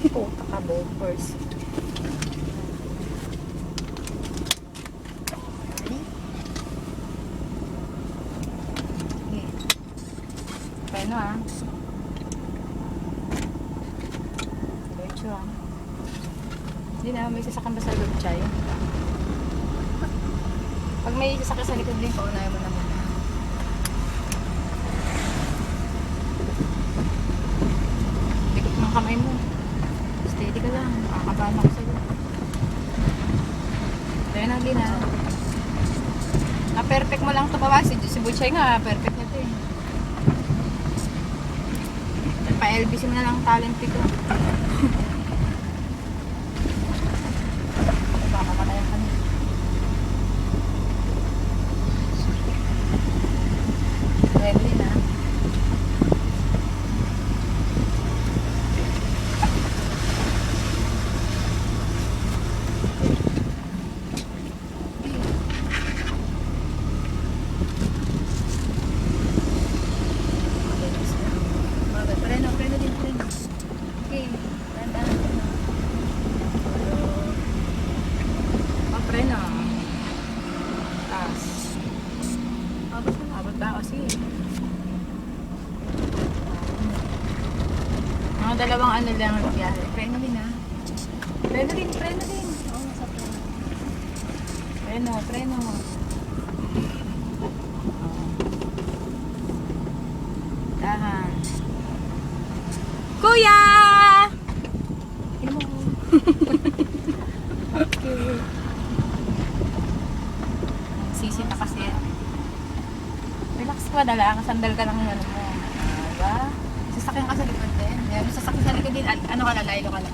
Puta ka, first. Sige. Bueno ah. Diretso ah. Hindi na, may sasakyan ba sa loob, Chay? Pag may sasakyan sa likod din, paunayan mo na muna. Bigit ng kamay mo. Steady ka lang. Makakabahan ako sa'yo. Kaya na din ah. Na-perfect mo lang ito pa. Si Butchay nga, perfect na ito eh. Pa-LBC mo na lang talent ko. Baka matayan ka niya. Ready na. Mga dalawang ano lang ang biyahe. Preno din ah. Preno din. Oo, nasa preno. Preno. Dahan. Kuya! Ino mo. Okay. Sisi na kasi. Relax ka, dala. Kasandal ka lang yung ano mo. Diba? Sasakyan ka sa likod din. May sasakyan sa likod din. Ano ka na, laylo ka na.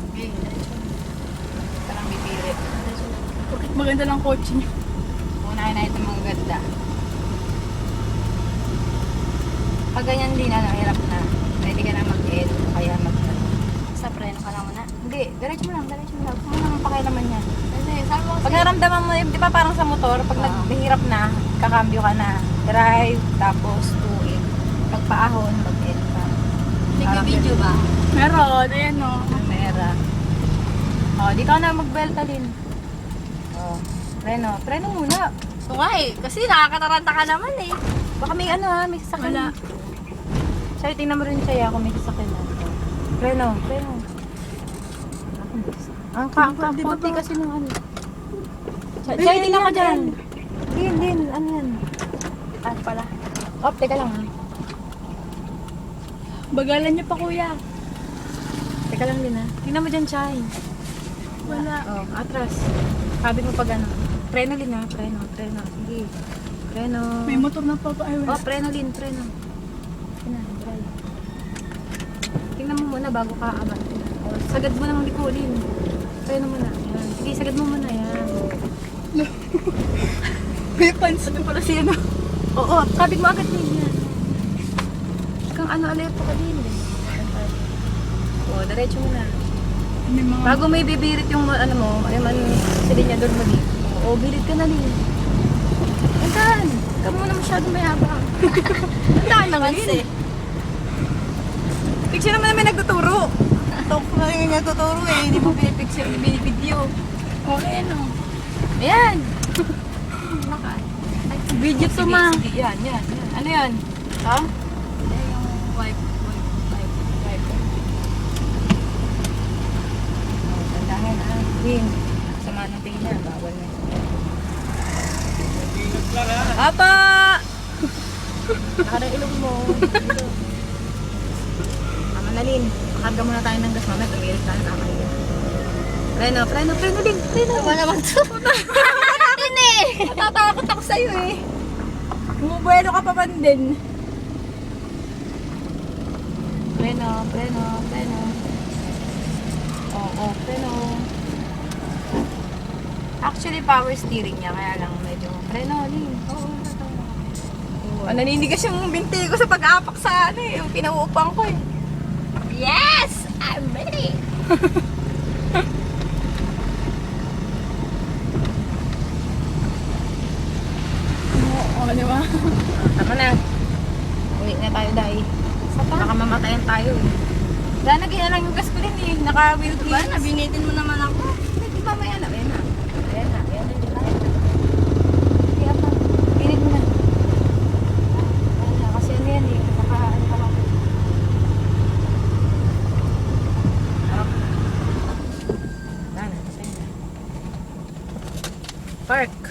Okay, diretso. Ito lang bibirit. Maganda lang kotse niyo. Unahin na ito mga ganda. Pag ganyan din, ano, hirap na. Pwede ka na mag-end o kaya Sa preno ka lang muna. Hindi, diretso mo lang. Kung ano naman pakialaman yan. Kasi, sabi mo Pag naramdaman mo, di ba parang sa motor, pag naghihirap na, kakambyo ka na. Drive, tapos tuig. Pag paahon, mag-end ka. nag-video ba? Meron, ayan o. Mera. Di ka na magbelta din. Preno muna. So nga eh, kasi nakakataranta ka naman eh. Baka may ano ha, may sasakyan. Wala. Siya, tingnan mo rin siya kung may sasakyan na. Preno. Ang kakunti kasi ng ano. Siya, tingnan ka dyan. Din, ano yan? Ah, pala. Teka lang ha. Bagalan niyo pa kuya. Teka lang din ha. Tingnan mo dyan, Chay. Wala. Atras. Sabi mo pag ano. Preno din ha, preno. Sige. Preno. May motor na pa ba? Ay, wala. Preno. Drive. Tingnan mo muna bago ka abante. Sagad mo namang likulin. Preno muna. Yan. Sige, sagad mo muna. Yan. May pants. Ano pala siya no? Oo, sabit mo agad din yan. Kang ano, alerto ka din. Diretso mo na. May mga... Bago may bibirit yung ano mo, yung silinyador mo dito. Birit ka na din. Antaan! Ikaw muna masyadong mayabang. Antaan lang din. Picture naman namin nagtuturo. Talk na yung nagtuturo eh. Hindi mo pinipicture, binibideo. Ayan o. Ayan! Video to ma. Sige, yan. Ano yan? Ha? Yung wipe. Tandahan Win. Sama ng tingin niya. Bawal na. Apa! Nakara ilong mo. Manalin. Makarga muna tayo ng gas. Mamaya tumirit tayo. Kakahiya. Preno din. Tama naman to. Din eh. Natatakot ako sa'yo eh. Bumubuelo ka pa man din. Preno. Preno. Actually, power steering niya. Kaya lang medyo preno din. Naninigas yung binti ko sa pag-apak sa ano eh. Yung pinauupang ko eh. Yes! I'm ready! Oo, di ba? Tama na. Uwi na tayo, Day. Baka mamatayan tayo eh. Lalagyan na lang yung gas ko din eh. Naka-wheel Diba? Nabinitin mo naman ako. Hindi mamaya na. Ayan na. Ayan na. Ayan na. Ayan na. Kaya pa. Pinit mo na. Ayan na. Kasi ano yan eh. Baka ano ka lang. Park.